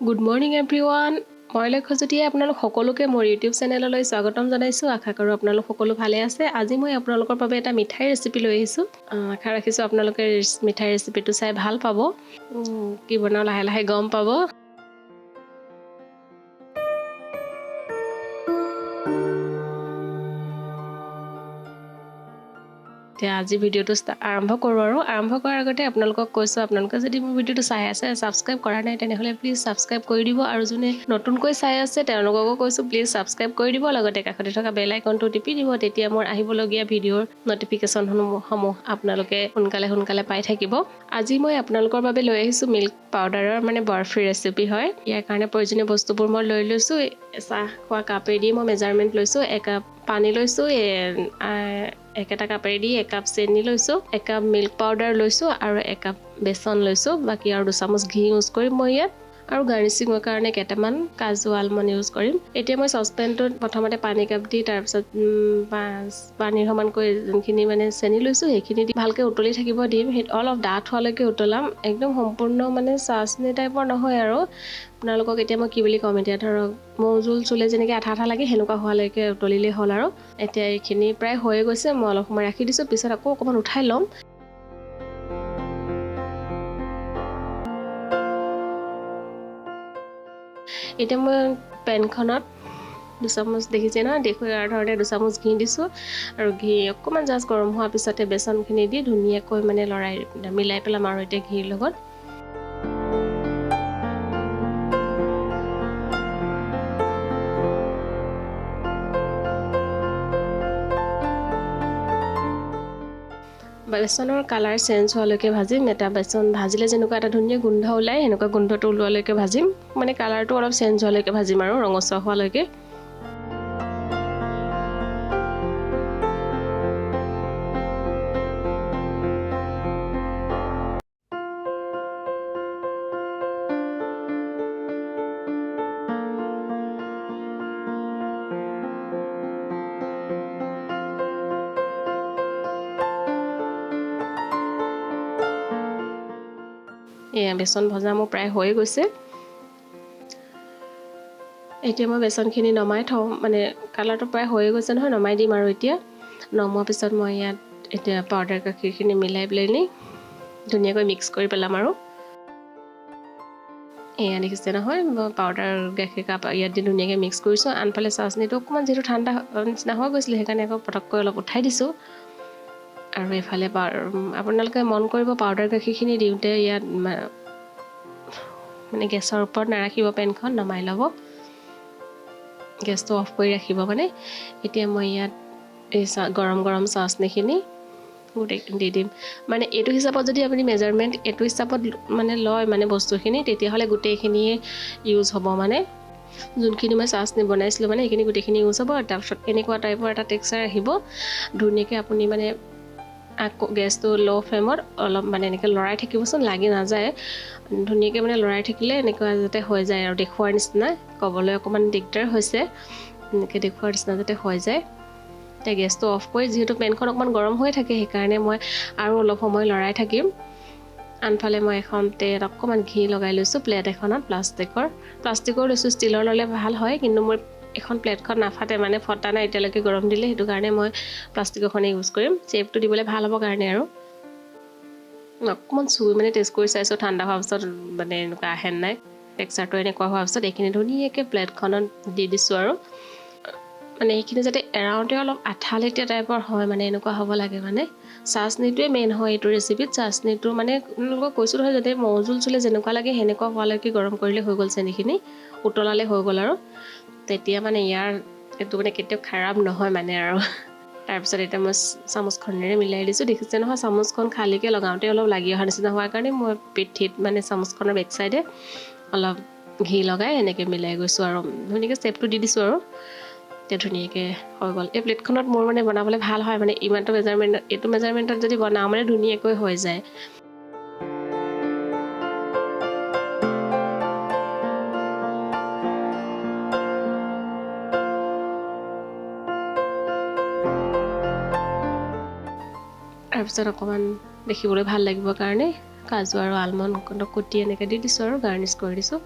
Good morning everyone মই লক্ষ্যজ্যোতিয়ে আপোনালোক সকলোকে মোৰ ইউটিউব চেনেললৈ স্বাগতম জনাইছোঁ আশা কৰোঁ আপোনালোক সকলো ভালে আছে আজি মই আপোনালোকৰ বাবে এটা মিঠাই ৰেচিপি লৈ আহিছোঁ আশা ৰাখিছোঁ আপোনালোকে মিঠাই ৰেচিপিটো চাই ভাল পাব কি বনাওঁ লাহে লাহে গম পাব আজি ভিডিওটো আৰম্ভ কৰোঁ আৰু আৰম্ভ কৰাৰ আগতে আপোনালোকক কৈছোঁ আপোনালোকে যদি মোৰ ভিডিওটো চাই আছে সাবস্ক্ৰাইব কৰা নাই তেনেহ'লে প্লিজ সাবস্ক্ৰাইব কৰি দিব আৰু যোনে নতুনকৈ চাই আছে তেওঁলোককো কৈছোঁ প্লিজ সাবস্ক্ৰাইব কৰি দিব লগতে কাষতে থকা বেল আইকনটো টিপি দিব তেতিয়া মোৰ আহিবলগীয়া ভিডিওৰ নটিফিকেশ্যনসমূহ আপোনালোকে সোনকালে পাই থাকিব আজি মই আপোনালোকৰ বাবে লৈ আহিছোঁ মিল্ক পাউডাৰৰ মানে বাৰ্ফি ৰেচিপি হয় ইয়াৰ কাৰণে প্ৰয়োজনীয় বস্তুবোৰ মই লৈ লৈছোঁ চাহ খোৱা কাপেদি মই মেজাৰমেণ্ট লৈছোঁ একাপ পানী লৈছোঁ একেটা কাপেৰে দি একাপ চেনি লৈছোঁ একাপ মিল্ক পাউডাৰ লৈছোঁ আৰু একাপ বেচন লৈছোঁ বাকী আৰু 2 চামুচ ঘি ইউজ কৰিম মই ইয়াত আৰু গাৰ্নিচিঙৰ কাৰণে কেইটামান কাজু আলমণ্ড ইউজ কৰিম এতিয়া মই চচপেনটোত প্ৰথমতে পানী কাপ দি তাৰপিছত পানীৰ সমানকৈ যোনখিনি মানে চেনি লৈছোঁ সেইখিনি দি ভালকৈ উতলি থাকিব দিম অলপ ডাঠ হোৱালৈকে উতলাম একদম সম্পূৰ্ণ মানে চাচনি টাইপৰ নহয় আৰু আপোনালোকক এতিয়া মই কি বুলি ক'ম এতিয়া ধৰক মৌজোল চুলে যেনেকৈ আঠা লাগে সেনেকুৱা হোৱালৈকে উতলিলেই হ'ল আৰু এতিয়া এইখিনি প্ৰায় হৈয়ে গৈছে মই অলপ সময় ৰাখি দিছোঁ পিছত আকৌ অকণমান উঠাই ল'ম এতিয়া মই পেনখনত 2 চামুচ দেখিছে নহয় দেখুৱাৰ ধৰণে 2 চামুচ ঘি দিছোঁ আৰু ঘি অকণমান জাষ্ট গৰম হোৱাৰ পিছতে বেচনখিনি দি ধুনীয়াকৈ মানে মিলাই পেলাম আৰু এতিয়া ঘিৰ লগত বেচনৰ কালাৰ চেঞ্জ হোৱালৈকে ভাজিম এটা বেচন ভাজিলে যেনেকুৱা এটা ধুনীয়া গোন্ধ ওলায় সেনেকুৱা গোন্ধটো ওলোৱালৈকে ভাজিম মানে কালাৰটো অলপ চেঞ্জ হোৱালৈকে ভাজিম আৰু ৰঙচুৱা হোৱালৈকে বেচন ভজা মোৰ প্ৰায় হৈ গৈছে এতিয়া মই বেচনখিনি নমাই থওঁ মানে কালাৰটো প্ৰায় হৈ গৈছে নহয় নমাই দিম আৰু এতিয়া নমোৱাৰ পিছত মই ইয়াত এতিয়া পাউডাৰ গাখীৰখিনি মিলাই পেলাই ধুনীয়াকৈ মিক্স কৰি পেলাম আৰু এয়া দেখিছে নহয় মই পাউডাৰ গাখীৰ কাপ ইয়াত দি ধুনীয়াকৈ মিক্স কৰিছোঁ আনফালে চাচনিটো অকণমান যিহেতু ঠাণ্ডা নিচিনা হৈ গৈছিলে সেইকাৰণে আকৌ পটককৈ অলপ উঠাই দিছোঁ আৰু এইফালে আপোনালোকে মন কৰিব পাউডাৰ গাখীৰখিনি দিওঁতে ইয়াত মানে গেছৰ ওপৰত নাৰাখিব পেনখন নমাই ল'ব গেছটো অফ কৰি ৰাখিব মানে এতিয়া মই ইয়াত এই গৰম চাচনিখিনি গোটেই দি দিম মানে এইটো হিচাপত যদি আপুনি মেজাৰমেণ্ট এইটো হিচাপত মানে লয় মানে বস্তুখিনি তেতিয়াহ'লে গোটেইখিনিয়ে ইউজ হ'ব মানে যোনখিনি মই চাচনি বনাইছিলোঁ মানে সেইখিনি গোটেইখিনি ইউজ হ'ব তাৰপিছত এনেকুৱা টাইপৰ এটা টেক্সচাৰ আহিব ধুনীয়াকৈ আপুনি মানে আকৌ গেছটো ল' ফ্লেমত অলপ মানে এনেকৈ লৰাই থাকিবচোন লাগি নাযায় ধুনীয়াকৈ মানে লৰাই থাকিলে এনেকুৱা যাতে হৈ যায় আৰু দেখুৱাৰ নিচিনা ক'বলৈ অকণমান দিগদাৰ হৈছে এনেকৈ দেখুৱাৰ নিচিনা যাতে হৈ যায় এতিয়া গেছটো অফ কৰি যিহেতু পেনখন অকণমান গৰম হৈ থাকে সেইকাৰণে মই আৰু অলপ সময় লৰাই থাকিম আনফালে মই এখন তেল অকণমান ঘি লগাই লৈছোঁ প্লেট এখনত প্লাষ্টিকৰ লৈছোঁ ষ্টিলৰ ল'লে ভাল হয় কিন্তু মোৰ এখন প্লেটখন নাফাটে মানে ফটা নাই এতিয়ালৈকে গৰম দিলে সেইটো কাৰণে মই প্লাষ্টিকৰখনে ইউজ কৰিম চেপটো দিবলৈ ভাল হ'ব কাৰণে আৰু অকণমান চুই মানে টেষ্ট কৰি চাইছোঁ ঠাণ্ডা হোৱাৰ পিছত মানে এনেকুৱা আহে নাই টেক্সচাৰটো এনেকুৱা হোৱাৰ পিছত এইখিনি ধুনীয়াকৈ প্লেটখনত দি দিছোঁ আৰু মানে এইখিনি যাতে এৰাউণ্ডে অলপ আঠালেটীয়া টাইপৰ হয় মানে এনেকুৱা হ'ব লাগে মানে চাচনিটোৱে মেইন হয় এইটো ৰেচিপিত চাচনিটো মানে আপোনালোকক কৈছোঁ নহয় যাতে মৌজোল চুলে যেনেকুৱা লাগে সেনেকুৱা হোৱালৈকে গৰম কৰিলে হৈ গ'ল চেনিখিনি উতলালে হৈ গ'ল আৰু তেতিয়া মানে ইয়াৰ এইটো মানে কেতিয়াও খাৰাপ নহয় মানে আৰু তাৰপিছত এতিয়া মই চামুচখনেৰে মিলাই দিছোঁ দেখিছে নহয় চামুচখন খালীকৈ লগাওঁতে অলপ লাগি অহা নিচিনা হোৱাৰ কাৰণে মই পিঠিত মানে চামুচখনৰ বেক চাইডে অলপ ঘি লগাই এনেকৈ মিলাই গৈছোঁ আৰু ধুনীয়াকৈ চেপটো দি দিছোঁ আৰু এতিয়া ধুনীয়াকৈ হৈ গ'ল এই প্লেটখনত মোৰ মানে বনাবলৈ ভাল হয় মানে এইটো মেজাৰমেণ্টত যদি বনাওঁ মানে ধুনীয়াকৈ হৈ যায় তাৰপিছত অকণমান দেখিবলৈ ভাল লাগিব কাৰণে কাজু আৰু আলমণ্ড কুটি এনেকৈ দি দিছোঁ আৰু গাৰ্নিছ কৰি দিছোঁ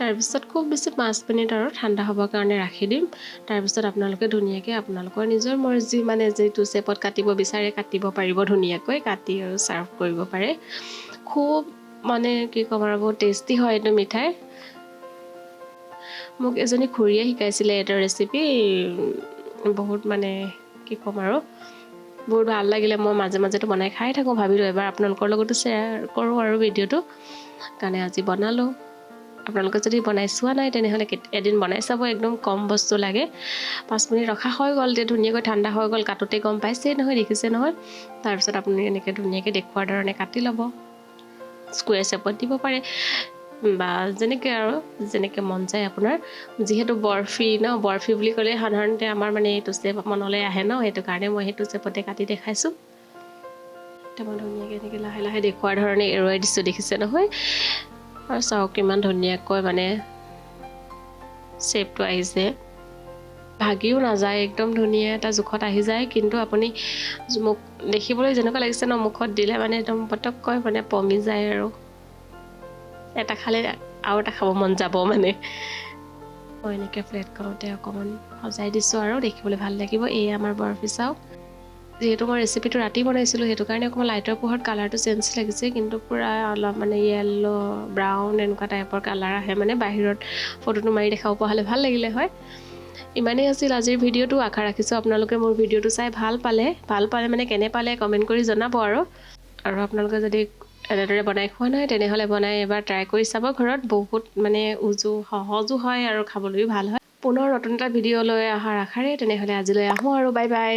তাৰপিছত খুব বেছি 5 মিনিট আৰু ঠাণ্ডা হ'বৰ কাৰণে ৰাখি দিম। তাৰপিছত আপোনালোকে ধুনীয়াকৈ আপোনালোকৰ নিজৰ মৰ্জি মানে যিটো শ্বেপত কাটিব বিচাৰে কাটিব পাৰিব, ধুনীয়াকৈ কাটি আৰু ছাৰ্ভ কৰিব পাৰে। খুব মানে কি ক'ম আৰু বহুত টেষ্টি হয় এইটো মিঠাই। মোক এজনী খুৰীয়ে শিকাইছিলে এটা ৰেচিপি, বহুত মানে কি ক'ম আৰু বহুত ভাল লাগিলে। মই মাজে মাজেতো বনাই খাই থাকোঁ, ভাবিলোঁ এবাৰ আপোনালোকৰ লগতো শ্বেয়াৰ কৰোঁ আৰু ভিডিঅ'টো, কাৰণে আজি বনালোঁ। আপোনালোকে যদি বনাই চোৱা নাই তেনেহ'লে এদিন বনাই চাব, একদম কম বস্তু লাগে। 5 মিনিট ৰখা হৈ গ'ল, তেতিয়া ধুনীয়াকৈ ঠাণ্ডা হৈ গ'ল, কাটোতে গম পাইছেই নহয়, দেখিছে নহয়। তাৰপিছত আপুনি এনেকৈ ধুনীয়াকৈ দেখুৱাৰ ধৰণে কাটি ল'ব। স্কুৱেৰ শ্বেপত দিব পাৰে বা যেনেকৈ মন যায় আপোনাৰ। যিহেতু বৰফি বৰফি বুলি ক'লে সাধাৰণতে আমাৰ মানে এইটো শ্বেপ মনলৈ আহে সেইটো কাৰণে মই সেইটো শ্বেপতে কাটি দেখাইছোঁ। এতিয়া মই ধুনীয়াকৈ এনেকৈ লাহে লাহে দেখুৱাৰ ধৰণে এৰুৱাই দিছোঁ, দেখিছে নহয়। আৰু চাওক কিমান ধুনীয়াকৈ মানে শ্বেপটো আহিছে, ভাগিও নাযায়, একদম ধুনীয়া এটা জোখত আহি যায়। কিন্তু আপুনি মোক দেখিবলৈ যেনেকুৱা লাগিছে মুখত দিলে মানে একদম পটককৈ মানে পমি যায় আৰু এটা খালে আৰু এটা খাব মন যাব মানে। মই এনেকৈ প্লেটখনতে অকণমান সজাই দিছোঁ আৰু দেখিবলৈ ভাল লাগিব। এয়া আমাৰ বৰফি চাওক। যিহেতু মই ৰেচিপিটো ৰাতি বনাইছিলোঁ, সেইটো কাৰণে অকণমান লাইটৰ পোহৰত কালাৰটো চেঞ্জ লাগিছে, কিন্তু পূৰা অলপ মানে য়েল্ল' ব্ৰাউন এনেকুৱা টাইপৰ কালাৰ আহে। মানে বাহিৰত ফটোটো মাৰি দেখাব পৰা হ'লে ভাল লাগিলে হয়। ইমানেই আছিল আজিৰ ভিডিঅ'টো। আশা ৰাখিছোঁ আপোনালোকে মোৰ ভিডিঅ'টো চাই ভাল পালে মানে কেনে পালে কমেণ্ট কৰি জনাব। আৰু আপোনালোকে যদি এনেদৰে বনাই খোৱা নাই তেনেহ'লে বনাই এবাৰ ট্ৰাই কৰি চাব ঘৰত। বহুত মানে সহজো হয় আৰু খাবলৈও ভাল হয়। পুনৰ নতুন এটা ভিডিঅ' লৈ অহাৰ আশাৰে তেনেহ'লে আজিলৈ আহোঁ আৰু বাই বাই।